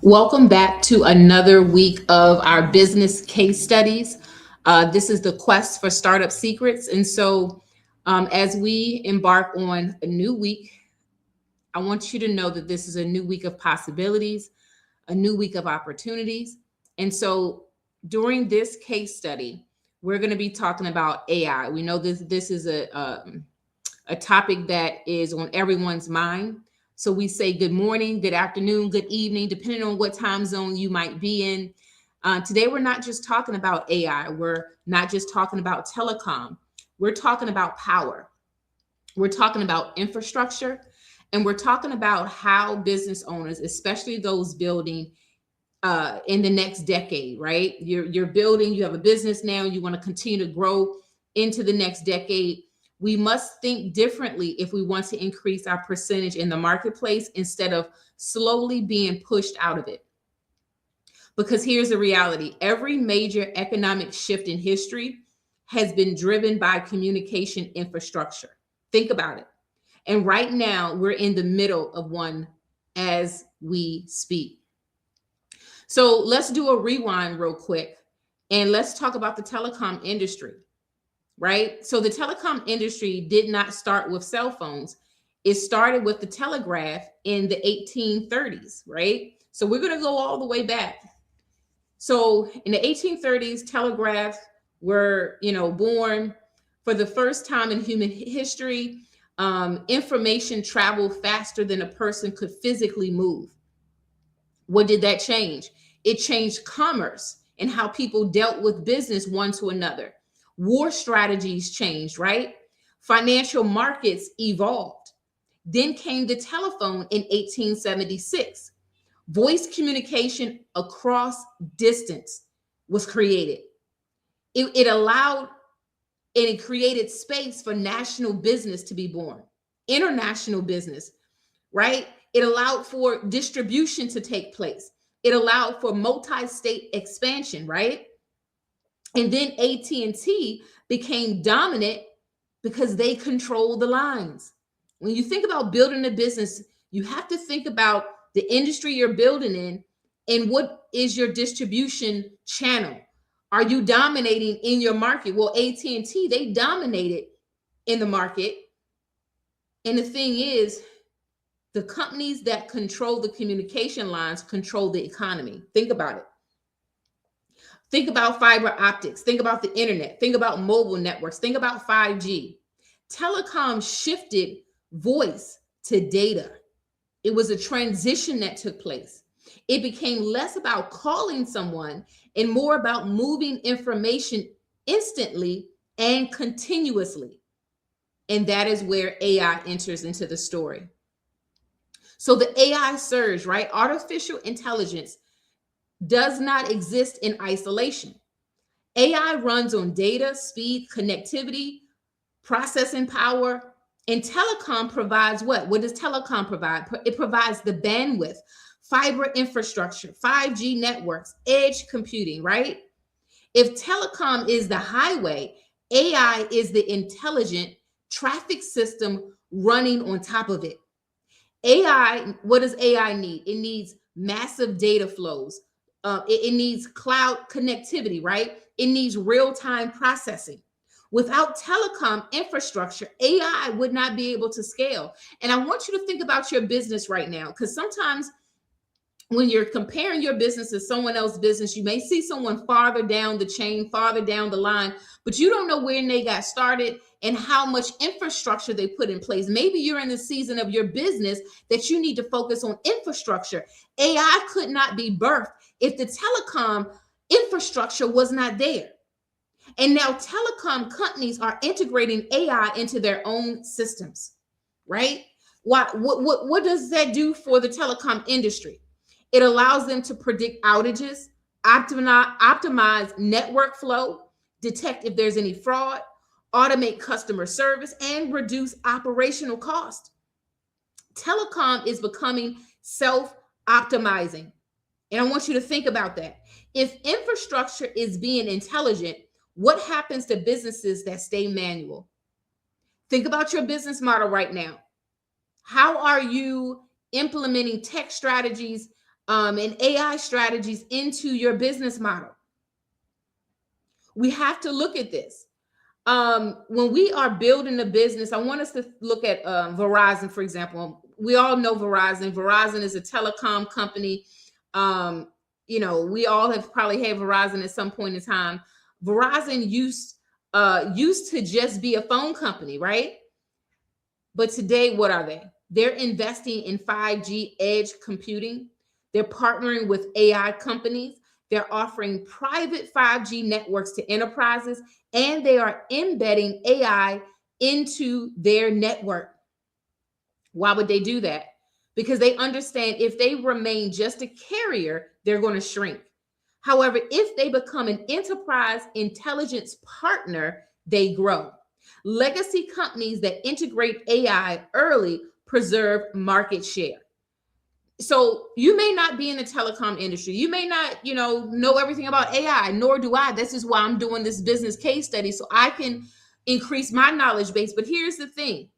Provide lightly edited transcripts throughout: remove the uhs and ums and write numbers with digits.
Welcome back to another week of our business case studies. This is the quest for startup secrets. As we embark on a new week, I want you to know that this is a new week of possibilities, a new week of opportunities. And so, during this case study, we're going to be talking about AI. We know this is a topic that is on everyone's mind. So we say good morning, good afternoon, good evening, depending on what time zone you might be in. Today, we're not just talking about AI. We're not just talking about telecom. We're talking about power. We're talking about infrastructure. And we're talking about how business owners, especially those building in the next decade, right? You're building, you have a business now, you want to continue to grow into the next decade. We must think differently if we want to increase our percentage in the marketplace instead of slowly being pushed out of it. Because here's the reality: every major economic shift in history has been driven by communication infrastructure. Think about it. And right now, we're in the middle of one as we speak. So let's do a rewind real quick and let's talk about the telecom industry, right? So the telecom industry did not start with cell phones. It started with the telegraph in the 1830s, right? So we're going to go all the way back. So in the 1830s, telegraphs were, born for the first time in human history. Information traveled faster than a person could physically move. What did that change? It changed commerce and how people dealt with business one to another. War strategies changed, right? Financial markets evolved. Then came the telephone in 1876. Voice communication across distance was created. It allowed and it created space for national business to be born, international business, right? It allowed for distribution to take place. It allowed for multi-state expansion, right? And then AT&T became dominant because they control the lines. When you think about building a business, you have to think about the industry you're building in and what is your distribution channel. Are you dominating in your market? Well, AT&T, they dominated in the market. And the thing is, the companies that control the communication lines control the economy. Think about it. Think about fiber optics. Think about the internet. Think about mobile networks. Think about 5G. Telecom shifted voice to data. It was a transition that took place. It became less about calling someone and more about moving information instantly and continuously. And that is where AI enters into the story. So the AI surge, right? Artificial intelligence does not exist in isolation. AI runs on data, speed, connectivity, processing power, and telecom provides what? What does telecom provide? It provides the bandwidth, fiber infrastructure, 5G networks, edge computing, right? If telecom is the highway, AI is the intelligent traffic system running on top of it. AI, what does AI need? It needs massive data flows. It needs cloud connectivity, right? It needs real-time processing. Without telecom infrastructure, AI would not be able to scale. And I want you to think about your business right now, because sometimes when you're comparing your business to someone else's business, you may see someone farther down the chain, farther down the line, but you don't know when they got started and how much infrastructure they put in place. Maybe you're in the season of your business that you need to focus on infrastructure. AI could not be birthed if the telecom infrastructure was not there. And now telecom companies are integrating AI into their own systems, right? What does that do for the telecom industry? It allows them to predict outages, optimize network flow, detect if there's any fraud, automate customer service, and reduce operational cost. Telecom is becoming self-optimizing. And I want you to think about that. If infrastructure is being intelligent, what happens to businesses that stay manual? Think about your business model right now. How are you implementing tech strategies and AI strategies into your business model. We have to look at this. When we are building a business, I want us to look at Verizon, for example. We all know Verizon. Verizon is a telecom company. Um, we all have probably had Verizon at some point in time. Verizon used to just be a phone company, right? But today, what are they? They're investing in 5G edge computing. They're partnering with AI companies. They're offering private 5G networks to enterprises, and they are embedding AI into their network. Why would they do that? Because they understand if they remain just a carrier, they're going to shrink. However, if they become an enterprise intelligence partner, they grow. Legacy companies that integrate AI early preserve market share. So you may not be in the telecom industry. You may not, know everything about AI, nor do I. This is why I'm doing this business case study so I can increase my knowledge base. But here's the thing.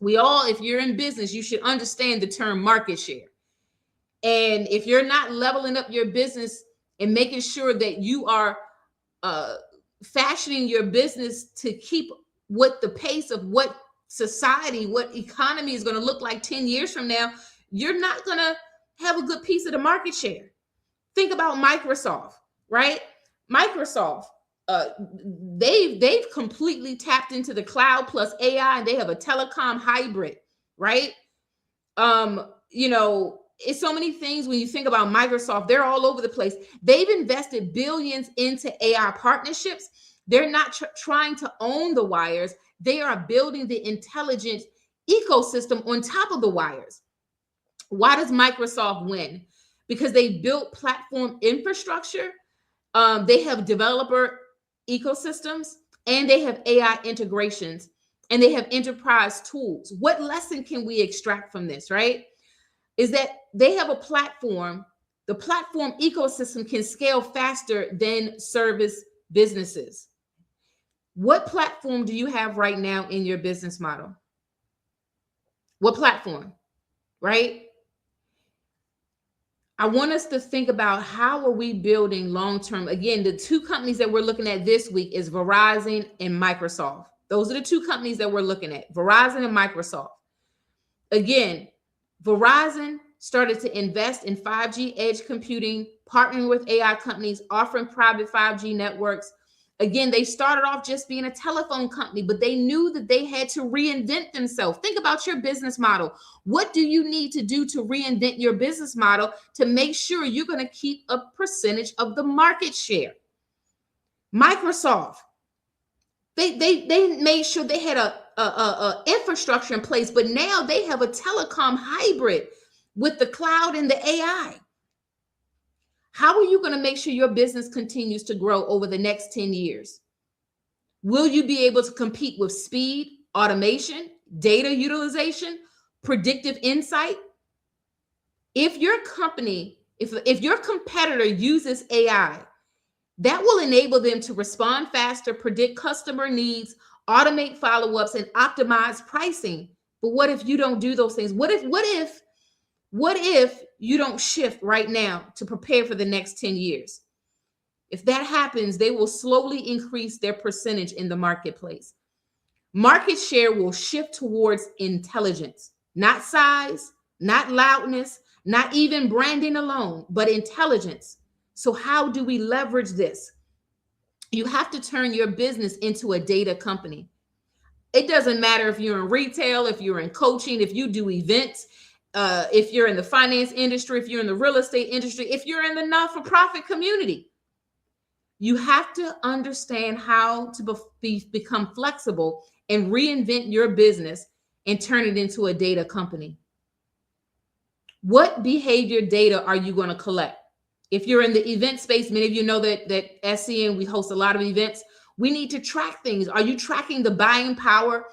If you're in business, you should understand the term market share. And if you're not leveling up your business and making sure that you are uh, fashioning your business to keep with the pace of what society, what economy is going to look like 10 years from now, you're not going to have a good piece of the market share. Think about Microsoft, right? Microsoft, they've completely tapped into the cloud plus AI, and they have a telecom hybrid, right? It's so many things when you think about Microsoft, they're all over the place. They've invested billions into AI partnerships. They're not trying to own the wires. They are building the intelligent ecosystem on top of the wires. Why does Microsoft win? Because they built platform infrastructure. They have developer ecosystems, and they have AI integrations, and they have enterprise tools. What lesson can we extract from this, right? Is that they have a platform. The platform ecosystem can scale faster than service businesses. What platform do you have right now in your business model? What platform, right? I want us to think about how are we building long-term. Again, the two companies that we're looking at this week is Verizon and Microsoft. Those are the two companies that we're looking at, Verizon and Microsoft. Again, Verizon started to invest in 5G edge computing, partnering with AI companies, offering private 5G networks. Again, they started off just being a telephone company, but they knew that they had to reinvent themselves. Think about your business model. What do you need to do to reinvent your business model to make sure you're going to keep a percentage of the market share? Microsoft, they made sure they had a infrastructure in place, but now they have a telecom hybrid with the cloud and the AI. How are you going to make sure your business continues to grow over the next 10 years? Will you be able to compete with speed, automation, data utilization, predictive insight? If your company, if your competitor uses AI, that will enable them to respond faster, predict customer needs, automate follow-ups, and optimize pricing. But what if you don't do those things? What if you don't shift right now to prepare for the next 10 years? If that happens, they will slowly increase their percentage in the marketplace. Market share will shift towards intelligence, not size, not loudness, not even branding alone, but intelligence. So how do we leverage this? You have to turn your business into a data company. It doesn't matter if you're in retail, if you're in coaching, if you do events, if you're in the finance industry, if you're in the real estate industry, if you're in the not-for-profit community. You have to understand how to become flexible and reinvent your business and turn it into a data company. What behavior data are you going to collect? If you're in the event space, many of you know that SCN, we host a lot of events. We need to track things. Are you tracking the buying power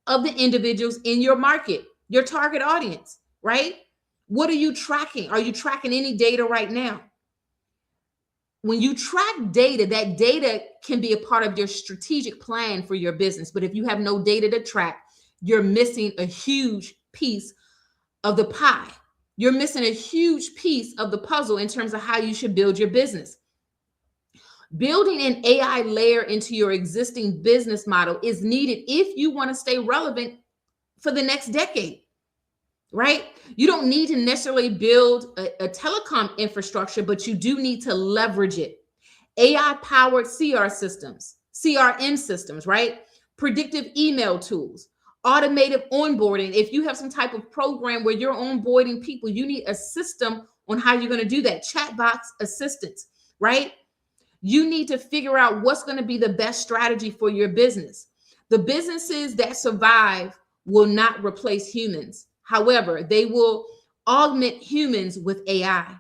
of the individuals in your market, your target audience, right? What are you tracking? Are you tracking any data right now? When you track data, that data can be a part of your strategic plan for your business. But if you have no data to track, you're missing a huge piece of the pie. you're missing a huge piece of the puzzle in terms of how you should build your business. Building an AI layer into your existing business model is needed if you want to stay relevant for the next decade, right? You don't need to necessarily build a telecom infrastructure, but you do need to leverage it. AI powered CRM systems, right? Predictive email tools, automated onboarding. If you have some type of program where you're onboarding people, you need a system on how you're going to do that. Chat box assistance, right? You need to figure out what's going to be the best strategy for your business. The businesses that survive will not replace humans. However, they will augment humans with AI.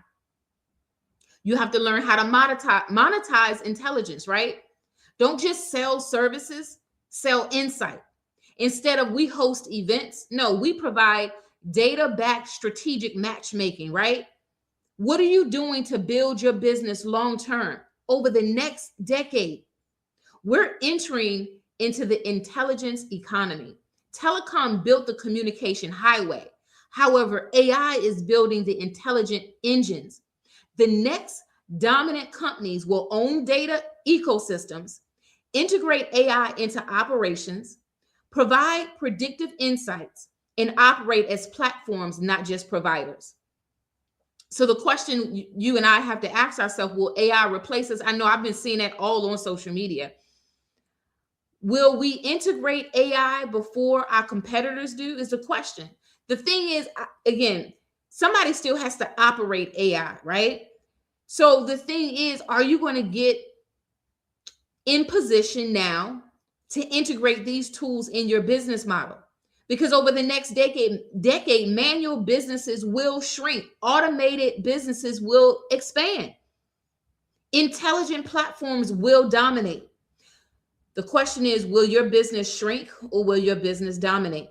You have to learn how to monetize intelligence, right? Don't just sell services, sell insight. Instead of we host events, no, we provide data-backed strategic matchmaking, right? What are you doing to build your business long-term over the next decade? We're entering into the intelligence economy. Telecom built the communication highway. However, AI is building the intelligent engines. The next dominant companies will own data ecosystems, integrate AI into operations, provide predictive insights, and operate as platforms, not just providers. So the question you and I have to ask ourselves, will AI replace us? I know I've been seeing that all on social media. Will we integrate AI before our competitors do is the question. The thing is, again, somebody still has to operate AI, right? So the thing is, are you going to get in position now to integrate these tools in your business model? Because over the next decade, manual businesses will shrink. Automated businesses will expand. Intelligent platforms will dominate. The question is, will your business shrink or will your business dominate?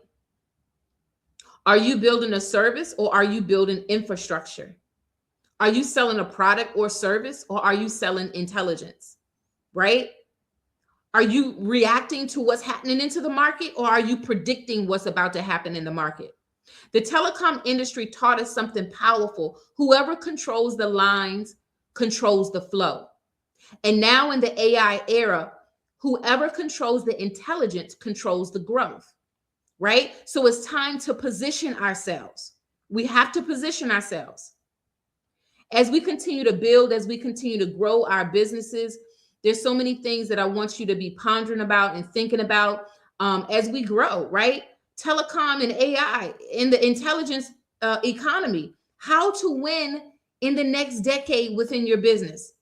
Are you building a service or are you building infrastructure? Are you selling a product or service or are you selling intelligence, right? Are you reacting to what's happening into the market or are you predicting what's about to happen in the market? The telecom industry taught us something powerful. Whoever controls the lines controls the flow. And now in the AI era, whoever controls the intelligence controls the growth, right? So it's time to position ourselves. We have to position ourselves. As we continue to build, as we continue to grow our businesses, there's so many things that I want you to be pondering about and thinking about as we grow, right? Telecom and AI in the intelligence economy, how to win in the next decade within your business.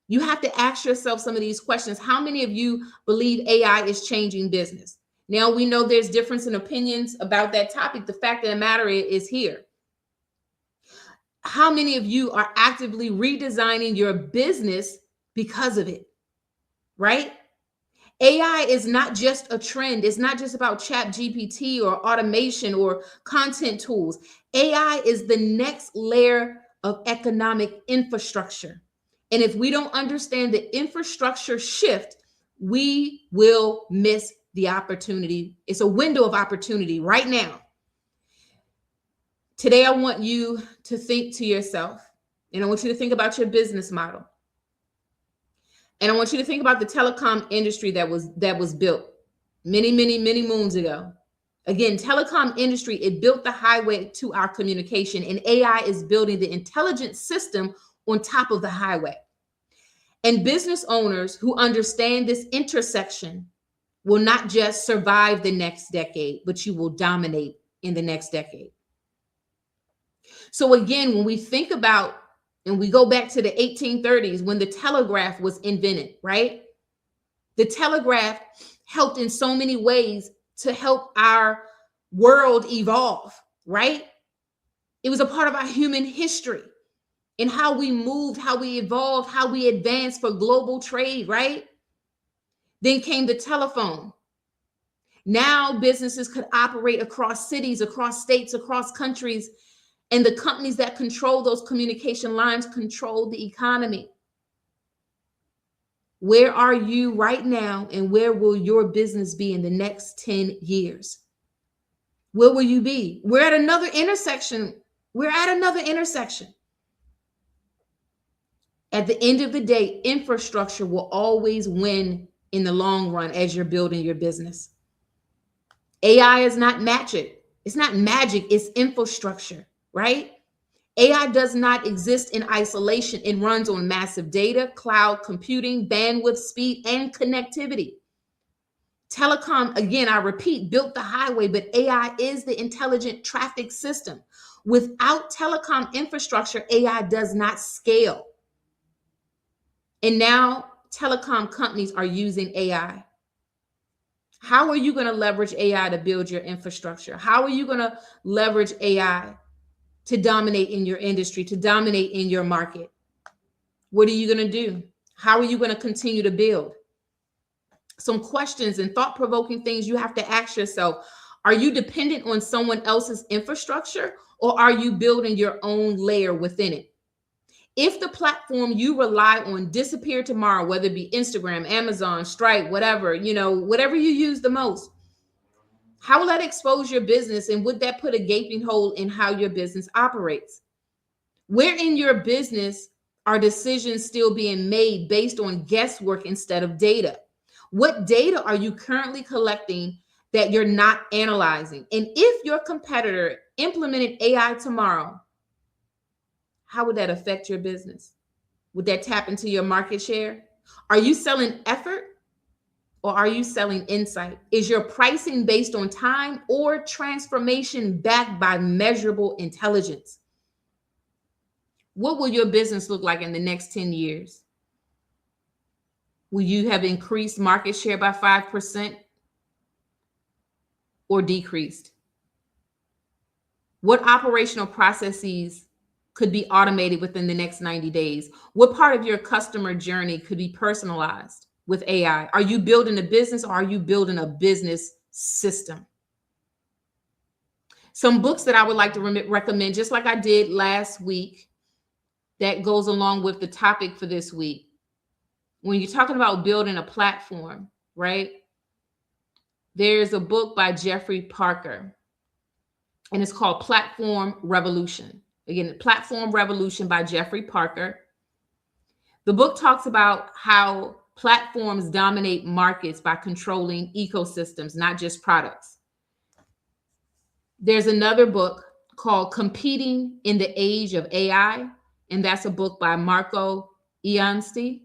You have to ask yourself some of these questions. How many of you believe AI is changing business? Now, we know there's difference in opinions about that topic. The fact of the matter is here. How many of you are actively redesigning your business because of it, right? AI is not just a trend. It's not just about chat GPT or automation or content tools. AI is the next layer of economic infrastructure. And if we don't understand the infrastructure shift, we will miss the opportunity. It's a window of opportunity right now. Today, I want you to think to yourself, and I want you to think about your business model. And I want you to think about the telecom industry that was built many, many, many moons ago. Again, telecom industry, it built the highway to our communication, and AI is building the intelligent system on top of the highway. And business owners who understand this intersection will not just survive the next decade, but you will dominate in the next decade. So again, when we think about, and we go back to the 1830s when the telegraph was invented, right? The telegraph helped in so many ways to help our world evolve, right? It was a part of our human history and how we moved, how we evolved, how we advanced for global trade, right? Then came the telephone. Now businesses could operate across cities, across states, across countries, and the companies that control those communication lines control the economy. Where are you right now, and where will your business be in the next 10 years? Where will you be? We're at another intersection We're at another intersection. At the end of the day, infrastructure will always win in the long run as you're building your business. AI is not magic. It's not magic, it's infrastructure, right? AI does not exist in isolation. It runs on massive data, cloud computing, bandwidth, speed, and connectivity. Telecom, again, I repeat, built the highway, but AI is the intelligent traffic system. Without telecom infrastructure, AI does not scale. And now telecom companies are using AI. How are you going to leverage AI to build your infrastructure? How are you going to leverage AI to dominate in your industry, to dominate in your market? What are you going to do? How are you going to continue to build? Some questions and thought-provoking things you have to ask yourself. Are you dependent on someone else's infrastructure, or are you building your own layer within it? If the platform you rely on disappear tomorrow, whether it be Instagram, Amazon, Stripe, whatever, whatever you use the most, how will that expose your business, and would that put a gaping hole in how your business operates? Where in your business are decisions still being made based on guesswork instead of data? What data are you currently collecting that you're not analyzing? And if your competitor implemented AI tomorrow, how would that affect your business? Would that tap into your market share? Are you selling effort, or are you selling insight? Is your pricing based on time or transformation backed by measurable intelligence? What will your business look like in the next 10 years? Will you have increased market share by 5% or decreased? What operational processes could be automated within the next 90 days? What part of your customer journey could be personalized with AI? Are you building a business, or are you building a business system? Some books that I would like to recommend, just like I did last week, that goes along with the topic for this week. When you're talking about building a platform, right? There's a book by Jeffrey Parker, and it's called Platform Revolution. Again, Platform Revolution by Jeffrey Parker. The book talks about how platforms dominate markets by controlling ecosystems, not just products. There's another book called Competing in the Age of AI, and that's a book by Marco Iansti.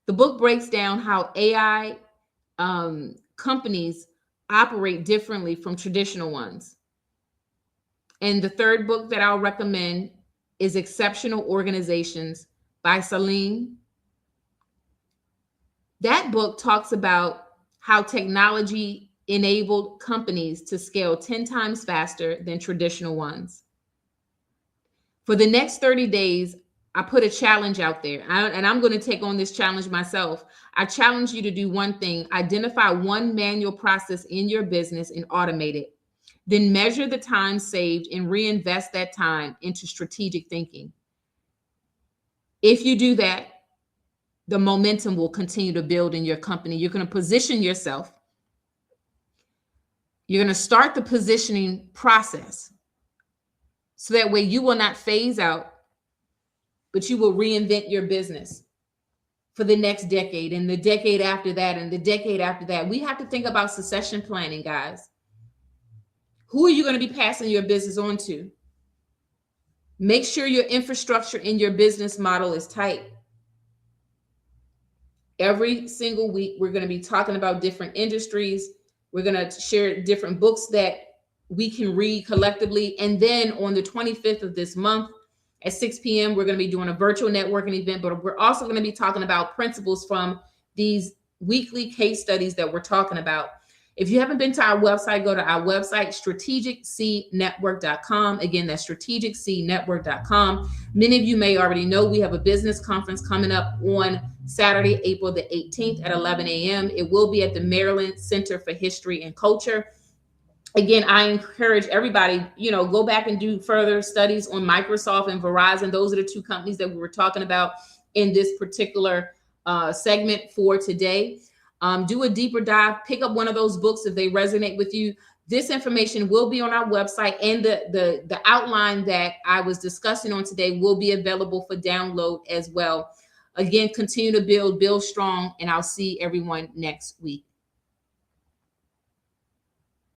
The book breaks down how AI companies operate differently from traditional ones. And the third book that I'll recommend is Exceptional Organizations by Salim. That book talks about how technology enabled companies to scale 10 times faster than traditional ones. For the next 30 days, I put a challenge out there, and I'm going to take on this challenge myself. I challenge you to do one thing: identify one manual process in your business and automate it. Then measure the time saved and reinvest that time into strategic thinking. If you do that, the momentum will continue to build in your company. You're going to position yourself. You're going to start the positioning process, so that way you will not phase out, but you will reinvent your business for the next decade, and the decade after that, and the decade after that. We have to think about succession planning, guys. Who are you going to be passing your business on to? Make sure your infrastructure in your business model is tight. Every single week, we're going to be talking about different industries. We're going to share different books that we can read collectively. And then on the 25th of this month at 6 p.m., we're going to be doing a virtual networking event, but we're also going to be talking about principles from these weekly case studies that we're talking about. If you haven't been to our website, go to our website, strategiccnetwork.com. Again, that's strategiccnetwork.com. Many of you may already know we have a business conference coming up on Saturday, April the 18th at 11 a.m. It will be at the Maryland Center for History and Culture. Again, I encourage everybody, go back and do further studies on Microsoft and Verizon. Those are the two companies that we were talking about in this particular segment for today. Do a deeper dive, pick up one of those books if they resonate with you. This information will be on our website, and the outline that I was discussing on today will be available for download as well. Again, continue to build strong, and I'll see everyone next week.